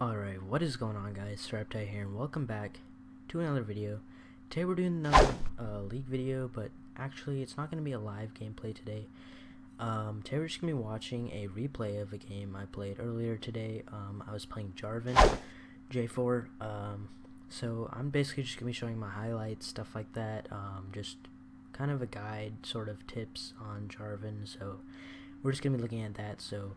Alright, what is going on, guys? Surrepti here, and welcome back to another video. Today we're doing another League video, but actually it's not going to be a live gameplay today. Today we're just going to be watching a replay of a game I played earlier today. I was playing Jarvan, J4, so I'm basically just going to be showing my highlights, stuff like that, just kind of a guide, sort of tips on Jarvan, so we're just going to be looking at that. So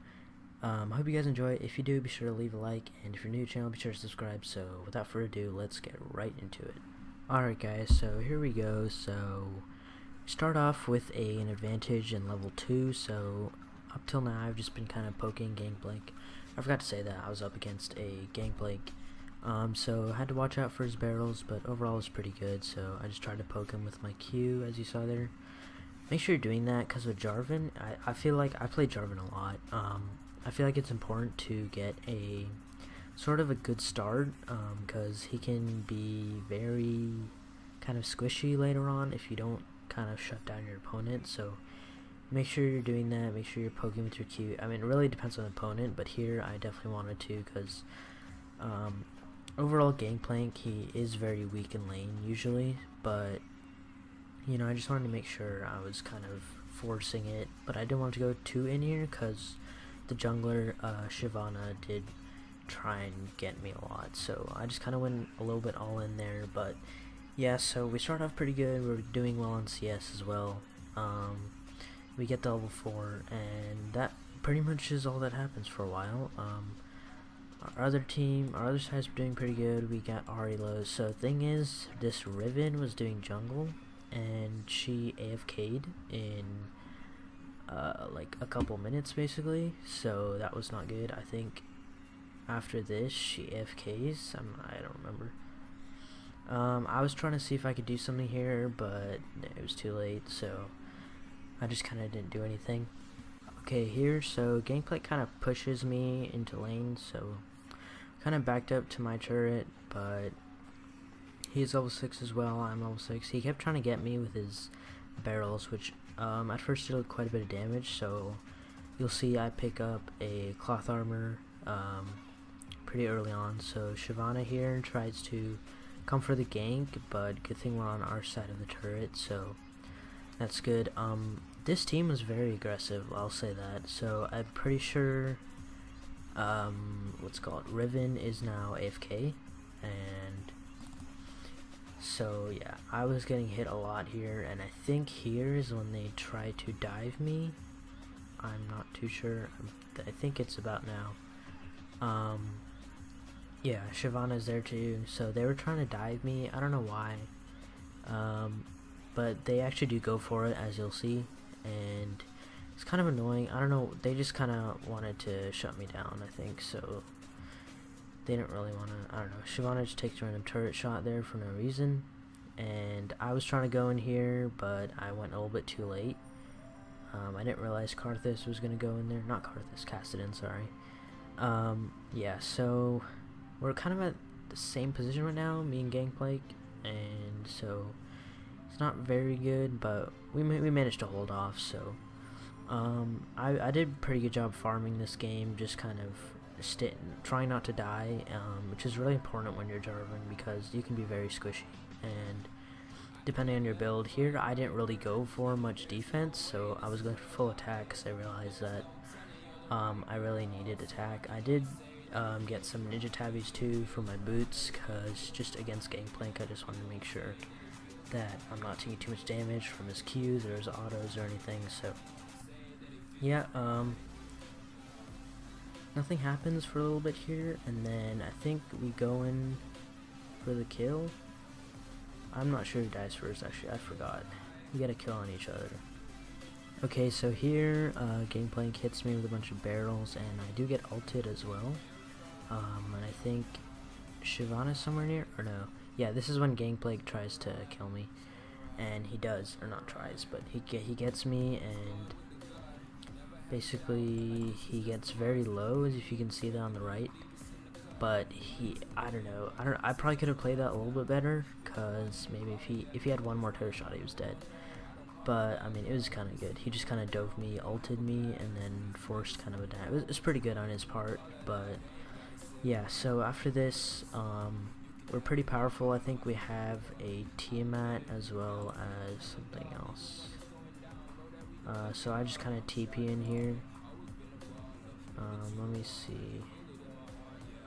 I hope you guys enjoy it. If you do, be sure to leave a like, and if you're new to the channel, be sure to subscribe. So without further ado, let's get right into it. Alright guys, so here we go. So start off with an advantage in level 2. So up till now I've just been kind of poking Gangplank. I forgot to say that I was up against a Gangplank, so I had to watch out for his barrels, but overall it's pretty good. So I just tried to poke him with my Q, as you saw there. Make sure you're doing that, because with Jarvan, I feel like I play Jarvan a lot. I feel like it's important to get a sort of a good start, because he can be very kind of squishy later on if you don't kind of shut down your opponent. So make sure you're doing that. Make sure you're poking with your Q. I mean, it really depends on the opponent, but here I definitely wanted to, because overall Gangplank, he is very weak in lane usually, but you know, I just wanted to make sure I was kind of forcing it, but I didn't want to go too in here, because the jungler, Shyvana, did try and get me a lot, so I just kind of went a little bit all in there. But yeah, so we start off pretty good. We're doing well on CS as well. We get to level 4, and that pretty much is all that happens for a while. Our other sides were doing pretty good. We got Ahri low. So the thing is, this Riven was doing jungle, and she AFK'd in like a couple minutes basically, so that was not good. I think after this she AFKs. I don't remember. I was trying to see if I could do something here, but it was too late, so I just kind of didn't do anything. Okay, here, so Gangplank kind of pushes me into lane, so kind of backed up to my turret, but he's level 6 as well. I'm level 6. He kept trying to get me with his barrels, which at first did quite a bit of damage. So you'll see I pick up a cloth armor pretty early on. So Shyvana here tries to come for the gank, but good thing we're on our side of the turret, so that's good. This team was very aggressive, I'll say that. So I'm pretty sure what's called Riven is now AFK, and so yeah, I was getting hit a lot here, and I think here is when they try to dive me. I'm not too sure. I think it's about now. Yeah, Shyvana's there too, so they were trying to dive me. I don't know why, but they actually do go for it, as you'll see, and it's kind of annoying. I don't know, they just kind of wanted to shut me down, I think, so they didn't really want to. I don't know, Shyvana just takes a random turret shot there for no reason, and I was trying to go in here, but I went a little bit too late. I didn't realize Karthus was going to go in there. Not Karthus, Cassidy, sorry. Yeah, so we're kind of at the same position right now, me and Gangplank, and so it's not very good, but we managed to hold off. So I did a pretty good job farming this game, just kind of trying not to die, which is really important when you're Jarvan, because you can be very squishy, and depending on your build here, I didn't really go for much defense, so I was going for full attack, because I realized that I really needed attack. I did get some ninja tabbies too for my boots, because just against Gangplank I just wanted to make sure that I'm not taking too much damage from his Qs or his autos or anything. So yeah, nothing happens for a little bit here, and then I think we go in for the kill. I'm not sure who dies first, actually, I forgot. We got a kill on each other. Okay, so here, Gangplank hits me with a bunch of barrels, and I do get ulted as well. And I think Shyvana's somewhere near, or no. Yeah, this is when Gangplank tries to kill me, and he does, or not tries, but he gets me, and basically he gets very low, as if you can see that on the right. But I don't know, I probably could have played that a little bit better, because maybe if he had one more turret shot, he was dead. But I mean, it was kind of good. He just kind of dove me, ulted me, and then forced kind of a dive. It was pretty good on his part, but yeah, so after this, we're pretty powerful. I think we have a Tiamat as well as something else. So I just kind of TP in here. Let me see.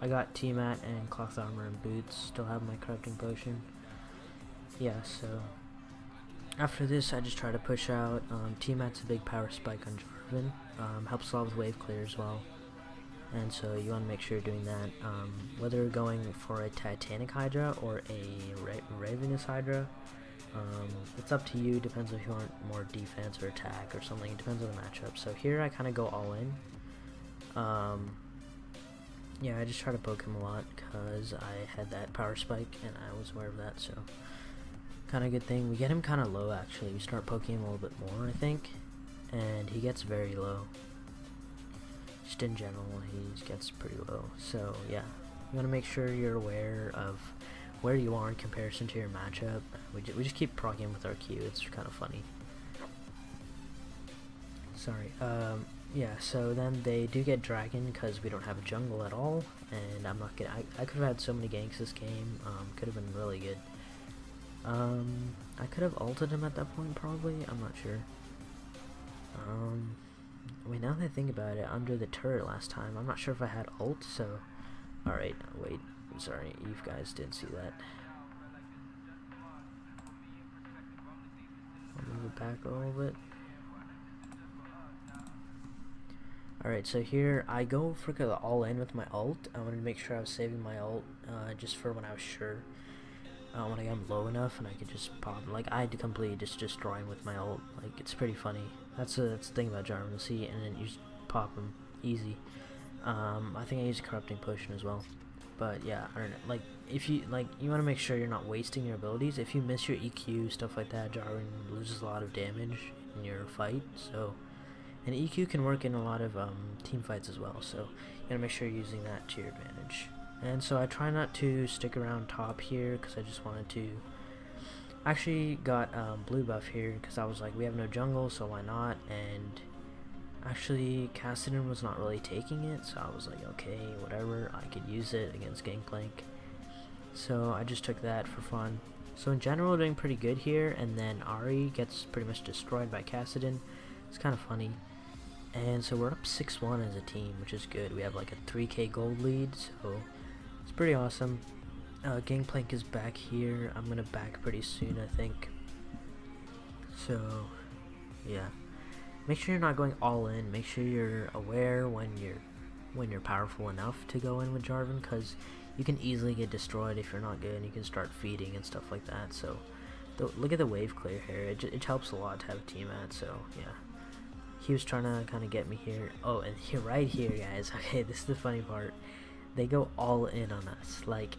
I got Tiamat and cloth armor and boots. Still have my corrupting potion. Yeah, so after this, I just try to push out. Tiamat's a big power spike on Jarvan. Helps a lot with wave clear as well. And so you want to make sure you're doing that. Whether you're going for a Titanic Hydra or a Ravenous Hydra, it's up to you. Depends if you want more defense or attack or something. It depends on the matchup. So here I kind of go all in. Yeah, I just try to poke him a lot because I had that power spike and I was aware of that, so kind of good thing. We get him kind of low actually. We start poking him a little bit more, I think, and he gets very low. Just in general, he gets pretty low. So yeah, you want to make sure you're aware of where you are in comparison to your matchup. We just keep proccing him with our Q. It's kind of funny. Sorry. Yeah, so then they do get dragon because we don't have a jungle at all, and I'm not gonna. I could have had so many ganks this game. Could have been really good. I could have ulted him at that point probably. I'm not sure. Wait, now that I think about it, under the turret last time, I'm not sure if I had ult. So, all right, wait. I'm sorry, you guys didn't see that. I'll move it back a little bit. Alright, so here I go for the all in with my ult. I wanted to make sure I was saving my ult just for when I was sure. When I got low enough and I could just pop. Like, I had to completely just destroy him with my ult. Like, it's pretty funny. That's the thing about Jarvan. See, and then you just pop him easy. I think I used corrupting potion as well. But yeah, I don't know. Like, if you you want to make sure you're not wasting your abilities. If you miss your EQ, stuff like that, Jarvan loses a lot of damage in your fight. So. And EQ can work in a lot of team fights as well, so you gotta make sure you're using that to your advantage. And so I try not to stick around top here because I just wanted to. Actually got blue buff here because I was like, we have no jungle, so why not? And actually, Kassadin was not really taking it, so I was like, okay, whatever, I could use it against Gangplank. So I just took that for fun. So in general, doing pretty good here, and then Ahri gets pretty much destroyed by Kassadin. It's kind of funny. And so we're up 6-1 as a team, which is good. We have like a 3k gold lead, so it's pretty awesome. Gangplank is back here. I'm gonna back pretty soon, I think. So yeah, make sure you're not going all in. Make sure you're aware when you're powerful enough to go in with Jarvan, because you can easily get destroyed if you're not good. You can start feeding and stuff like that. So look at the wave clear here. It helps a lot to have a Tiamat. So yeah. He was trying to kind of get me here. Oh, and here, right here, guys. Okay, this is the funny part. They go all in on us. Like,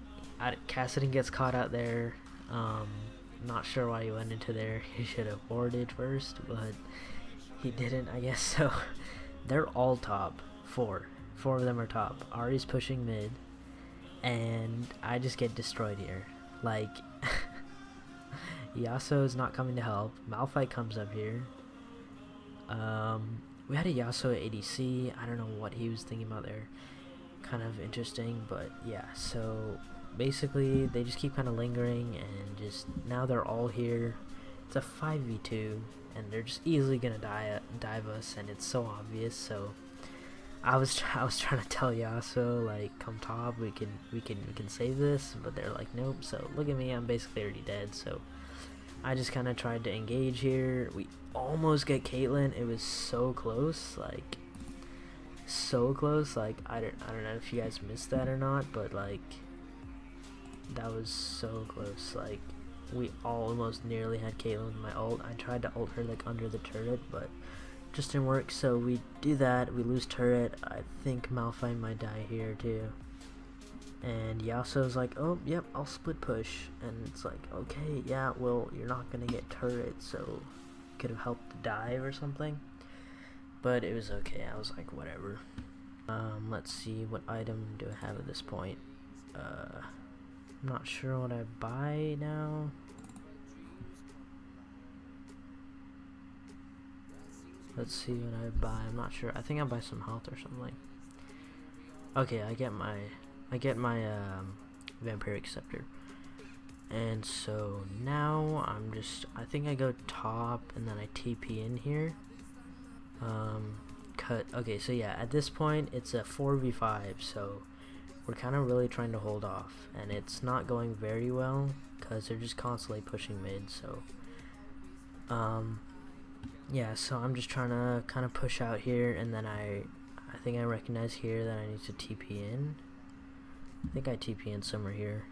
Kassadin gets caught out there. Not sure why he went into there. He should have warded first, but he didn't, I guess. So, they're all top. Four of them are top. Ahri's pushing mid, and I just get destroyed here. Like, Yasuo's not coming to help. Malphite comes up here. We had a Yasuo ADC. I don't know what he was thinking about there. Kind of interesting, but yeah. So basically, they just keep kind of lingering, and just now they're all here. It's a 5v2, and they're just easily gonna dive us, and it's so obvious. So I was trying to tell Yasuo, like, come top, we can save this, but they're like, nope. So look at me, I'm basically already dead. So I just kind of tried to engage here. We almost get Caitlyn. It was so close, like so close. Like I don't know if you guys missed that or not, but like that was so close. Like we almost nearly had Caitlyn with my ult. I tried to ult her like under the turret, but just didn't work. So we do that. We lose turret. I think Malphite might die here too. And Yasuo's like, oh, yep, I'll split push. And it's like, okay, yeah, well, you're not going to get turret, so could have helped the dive or something. But it was okay. I was like, whatever. Let's see, what item do I have at this point? I'm not sure what I buy now. Let's see what I buy. I'm not sure. I think I buy some health or something. Okay, I get my I get my vampiric scepter. And so now I think I go top and then I TP in here. Okay, so yeah, at this point it's a 4v5, so we're kind of really trying to hold off, and it's not going very well because they're just constantly pushing mid. So yeah, so I'm just trying to kind of push out here, and then I think I recognize here that I need to TP in. I think I TP in somewhere here.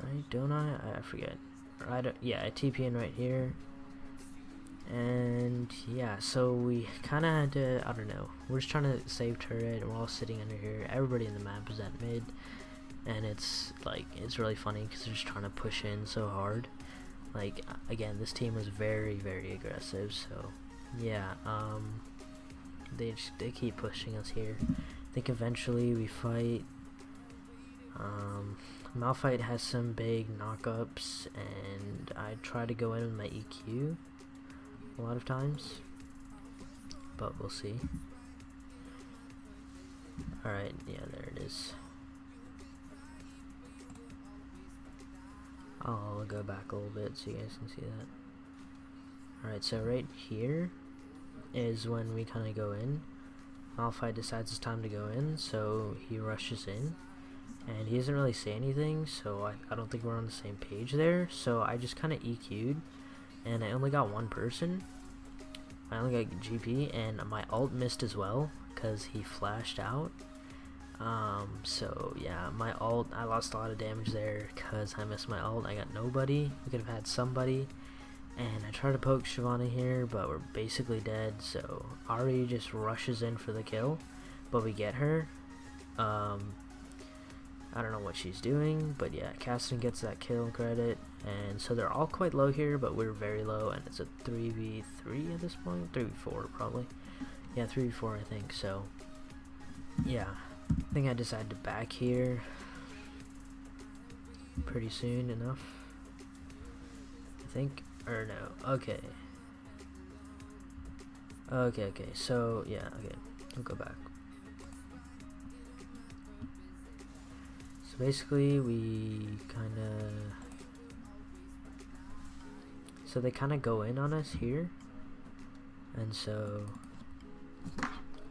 Right, don't I forget. Yeah, I TP in right here. And yeah, so we kind of had to, I don't know, we're just trying to save turret, and we're all sitting under here. Everybody in the map is at mid, and it's like, it's really funny because they're just trying to push in so hard. Like, again, this team was very, very aggressive, so yeah, they keep pushing us here. I think eventually we fight. Malphite has some big knockups, and I try to go in with my EQ a lot of times, but we'll see. Alright, yeah, there it is. I'll go back a little bit so you guys can see that. Alright, so right here is when we kind of go in. Malphite decides it's time to go in, so he rushes in. And he doesn't really say anything, so I don't think we're on the same page there. So I just kind of EQ'd, and I only got one person. I only got GP, and my ult missed as well because he flashed out. So yeah, my ult, I lost a lot of damage there because I missed my ult. I got nobody. We could have had somebody, and I tried to poke Shyvana here, but we're basically dead. So Ari just rushes in for the kill, but we get her. I don't know what she's doing, but yeah, Caston gets that kill credit, and so they're all quite low here, but we're very low, and it's a 3v3 at this point? 3v4 probably. Yeah, 3v4 I think, so yeah, I think I decided to back here pretty soon enough, I think, or no, okay, so yeah, okay, I'll go back. So basically they kind of go in on us here, and so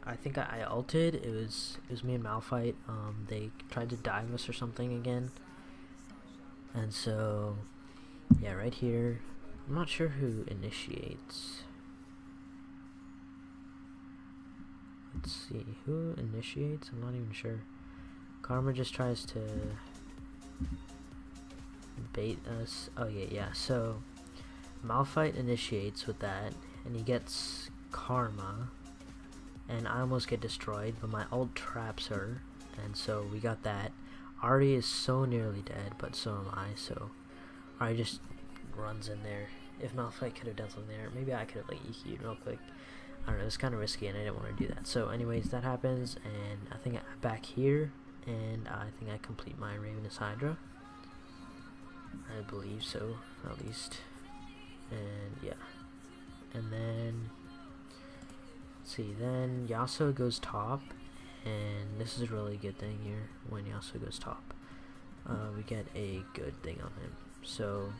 I think I ulted. It was me and Malphite. They tried to dive us or something again, and so yeah, right here, I'm not sure who initiates. Let's see, who initiates? I'm not even sure. Karma just tries to bait us. Oh yeah, so Malphite initiates with that, and he gets Karma, and I almost get destroyed, but my ult traps her, and so we got that. Ari is so nearly dead, but so am I, so Ari just runs in there. If Malphite could have done something there, maybe I could have like EQ'd real quick. I don't know, it's kind of risky, and I didn't want to do that. So anyways, that happens, and I think I'm back here, and I think I complete my Ravenous Hydra. I believe so, at least. And yeah. And then, let's see, then Yasuo goes top, and this is a really good thing here, when Yasuo goes top. We get a good thing on him. So,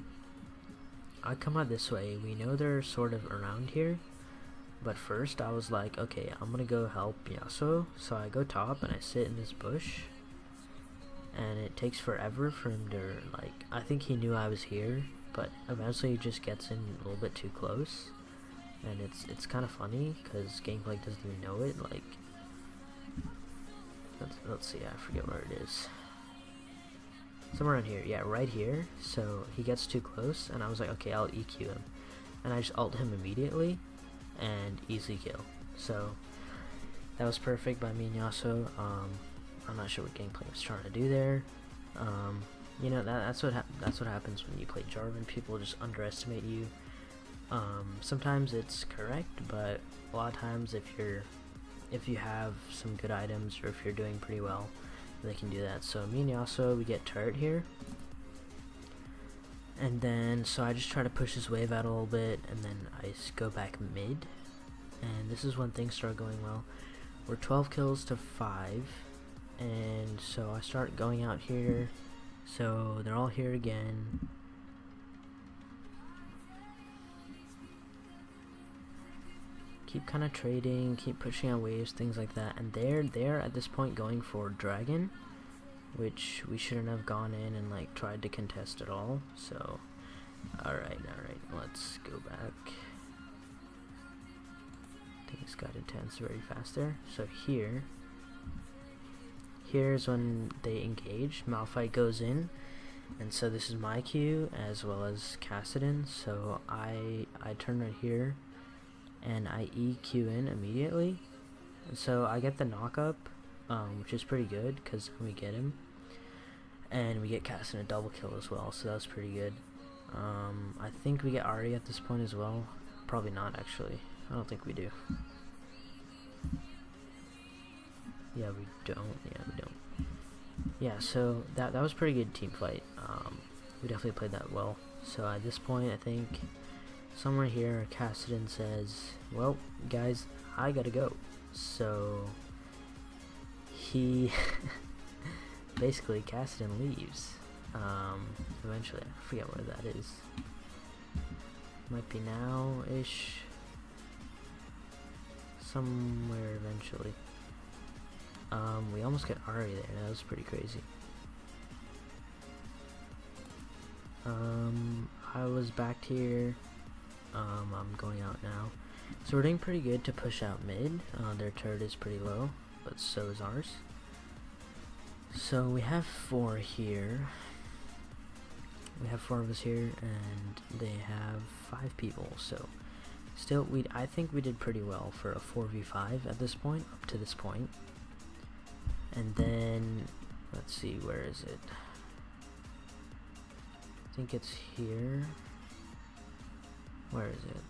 I come out this way, we know they're sort of around here, but first I was like, okay, I'm gonna go help Yasuo, so I go top and I sit in this bush, and it takes forever for him to, like, I think he knew I was here, but eventually he just gets in a little bit too close, and it's kind of funny, because gameplay doesn't even know it, like, let's see, I forget where it is, somewhere around here, yeah, right here, so he gets too close, and I was like, okay, I'll EQ him, and I just ult him immediately, and easy kill. So that was perfect by me and Yasuo. I'm not sure what gameplay was trying to do there. You know, that's what happens when you play Jarvan. People just underestimate you. Sometimes it's correct, but a lot of times if you have some good items, or if you're doing pretty well, they can do that. So me and Yasuo, we get turret here. And then, so I just try to push this wave out a little bit, and then I go back mid, and this is when things start going well. We're 12 kills to 5, And so I start going out here. So they're all here again. Keep kind of trading, keep pushing out waves, things like that. And they're at this point going for dragon, which we shouldn't have gone in and like tried to contest at all. So alright, let's go back. Things got intense very fast there. So here's when they engage. Malphite goes in, and so this is my Q as well as Kassadin. So I turn right here and I EQ in immediately, and so I get the knock up, which is pretty good because we get him, and we get Kassadin a double kill as well, so that was pretty good. I think we get Ahri at this point as well. Probably not, actually. I don't think we do. Yeah, we don't. Yeah, so that was pretty good team fight. We definitely played that well. So at this point, I think somewhere here, Kassadin says, well, guys, I gotta go. So he basically, Kassadin leaves. Eventually, I forget where that is. Might be now-ish. Somewhere eventually. We almost get Ahri there. That was pretty crazy. I was back here. I'm going out now. So we're doing pretty good to push out mid. Their turret is pretty low, but so is ours. So we have 4 here. We have 4 of us here, and they have 5 people. So still, I think we did pretty well for a 4v5 at this point, up to this point. And then, let's see, where is it? I think it's here. Where is it?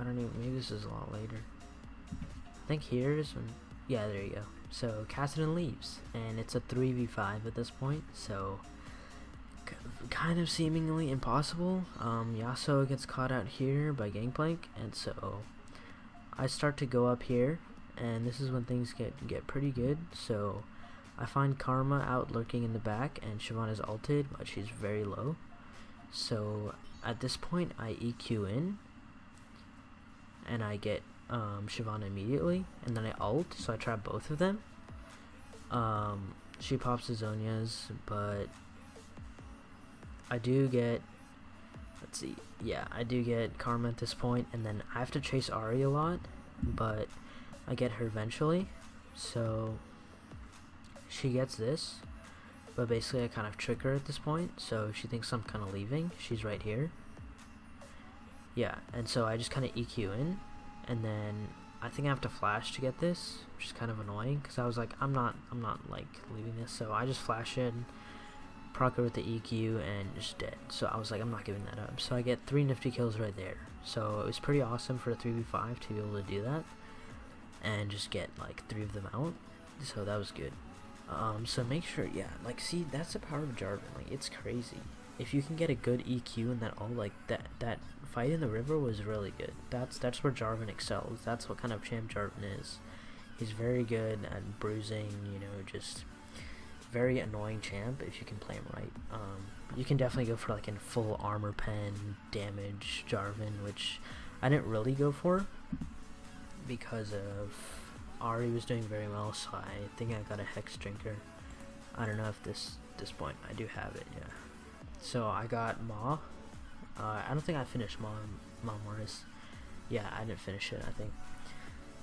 I don't even, maybe this is a lot later. I think here is when, yeah, there you go. So Kassadin leaves, and it's a 3v5 at this point, so kind of seemingly impossible. Yasuo gets caught out here by Gangplank, and so I start to go up here, and this is when things get pretty good. So I find Karma out lurking in the back, and Siobhan is ulted, but she's very low. So at this point I EQ in, and I get Siobhan immediately, and then I ult, so I trap both of them. She pops the Zhonya's, but I do get, let's see, yeah, I do get Karma at this point, and then I have to chase Ahri a lot, but I get her eventually. So she gets this, but basically I kind of trick her at this point, so she thinks I'm kind of leaving. She's right here. Yeah, and so I just kind of EQ in, and then I think I have to flash to get this, which is kind of annoying, because I was like, I'm not like leaving this, so I just flash in, proc her with the EQ, and just dead. So I was like, I'm not giving that up. So I get 3 nifty kills right there. So it was pretty awesome for a 3v5 to be able to do that, and just get like 3 of them out. So that was good. So make sure, yeah, like, see, that's the power of Jarvan. Like, it's crazy. If you can get a good EQ in that all, like, that fight in the river was really good. That's where Jarvan excels. That's what kind of champ Jarvan is. He's very good at bruising, you know, just very annoying champ if you can play him right. You can definitely go for like a full armor pen damage Jarvan, which I didn't really go for because of Ahri was doing very well, so I think I got a Hex Drinker. I don't know if this point I do have it, yeah. So I got Maw. I don't think I finished Maw Mortis. Yeah, I didn't finish it, I think.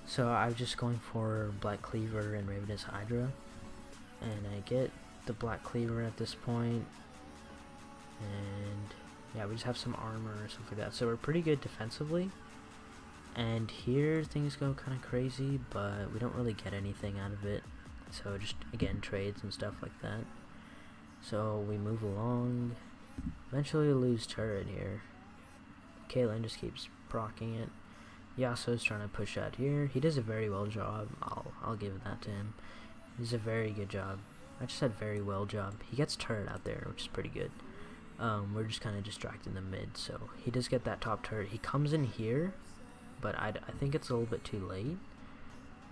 So I was just going for Black Cleaver and Ravenous Hydra, and I get the Black Cleaver at this point, and yeah, we just have some armor or something like that, so we're pretty good defensively. And here things go kind of crazy, but we don't really get anything out of it, so just again trades and stuff like that. So we move along, eventually we lose turret here. Caitlyn just keeps proccing it. Yasuo's trying to push out here. He does a very well job. I'll give that to him. He's a very good job. I just said very well job. He gets turret out there, which is pretty good. We're just kind of distracting the mid, so he does get that top turret. He comes in here, but I think it's a little bit too late.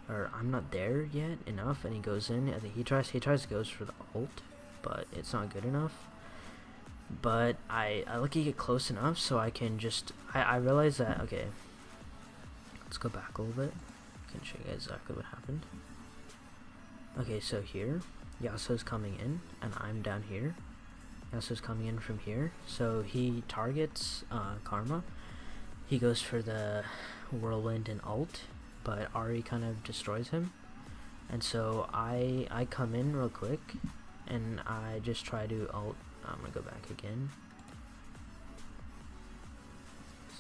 or I'm not there yet enough, and he goes in. I think he tries to go for the ult, but it's not good enough. But I lucky get close enough so I can just I realize that, okay, let's go back a little bit. I can show you guys exactly what happened. Okay, so here Yasuo's coming in and I'm down here. Yasuo's coming in from here, so he targets Karma. He goes for the whirlwind and ult, but Ahri kind of destroys him. And so I come in real quick and I just try to ult. I'm gonna go back again.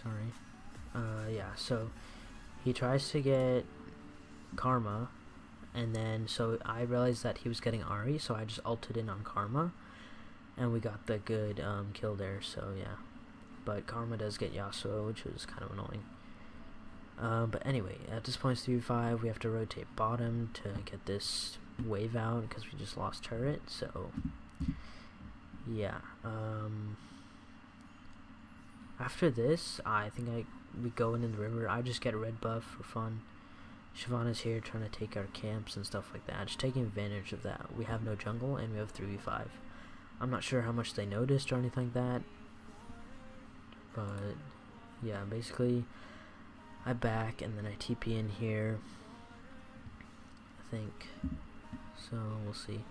Sorry. Yeah, so he tries to get Karma, and then so I realized that he was getting Ahri, so I just ulted in on Karma, and we got the good kill there, so yeah. But Karma does get Yasuo, which was kind of annoying. But anyway, at this point it's 3v5, we have to rotate bottom to get this wave out because we just lost turret, so yeah. After this, I think we go in the river. I just get a red buff for fun. Shyvana's here trying to take our camps and stuff like that, just taking advantage of that. We have no jungle and we have 3v5. I'm not sure how much they noticed or anything like that, but yeah, basically I back and then I TP in here, I think, so we'll see.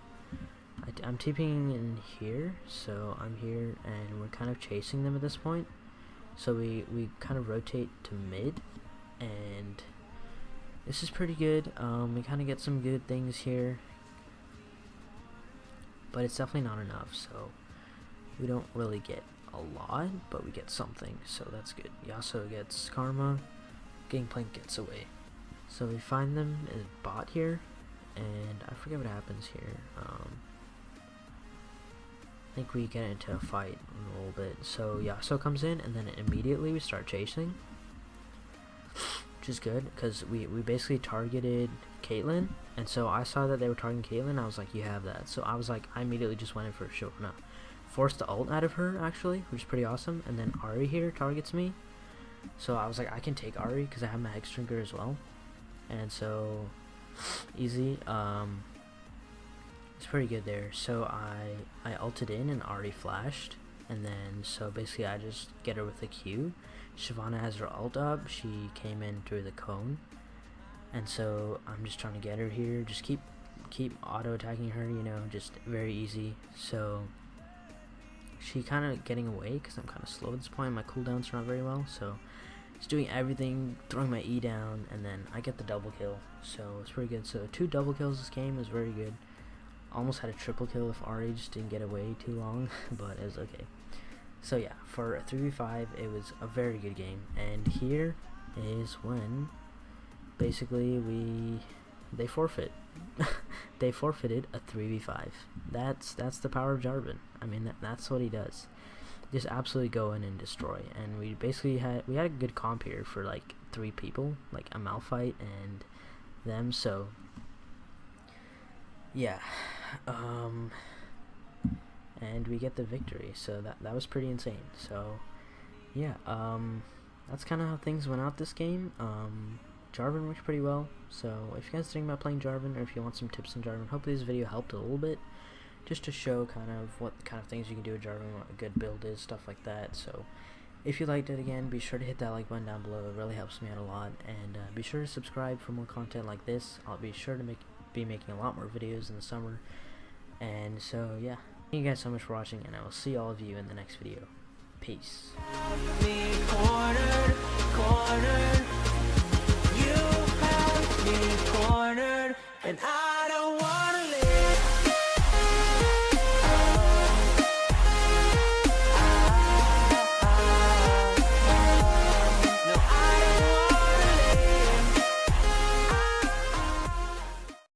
I'm TPing in here, so I'm here and we're kind of chasing them at this point, so we kind of rotate to mid, and this is pretty good. We kind of get some good things here, but it's definitely not enough, so we don't really get a lot, but we get something, so that's good. Yasuo gets Karma, Gangplank gets away. So we find them in bot here, and I forget what happens here. I think we get into a fight a little bit. So Yasuo comes in, and then immediately we start chasing, which is good because we basically targeted Caitlyn, and so I saw that they were targeting Caitlyn. I was like, you have that. So I was like, I immediately just went in for Shyvana, forced the ult out of her actually, which is pretty awesome. And then Ahri here targets me, so I was like, I can take Ahri because I have my Hex Drinker as well, and so easy. It's pretty good there. So I ulted in and Ahri flashed, and then so basically I just get her with a Q. Shyvana has her ult up, she came in through the cone, and so I'm just trying to get her here, just keep auto attacking her, you know, just very easy. So she kind of getting away because I'm kind of slow at this point, my cooldowns are not very well, so just doing everything, throwing my E down, and then I get the double kill, so it's pretty good. So 2 double kills this game is very good. Almost had a triple kill if Ahri just didn't get away too long, but it was okay. So yeah, for a 3v5 it was a very good game, and here is when basically they forfeit. They forfeited a 3v5. That's the power of Jarvan. I mean, that's what he does. Just absolutely go in and destroy. And we basically had a good comp here for like 3 people, like a Malphite and them. So yeah, and we get the victory. So that was pretty insane. So yeah, that's kind of how things went out this game. Jarvan works pretty well, so if you guys are thinking about playing Jarvan, or if you want some tips on Jarvan, hopefully this video helped a little bit, just to show kind of what kind of things you can do with Jarvan, what a good build is, stuff like that. So if you liked it, again, be sure to hit that like button down below. It really helps me out a lot, and be sure to subscribe for more content like this. I'll be sure to be making a lot more videos in the summer, and so yeah, thank you guys so much for watching, and I will see all of you in the next video. Peace. Cornered, and I don't want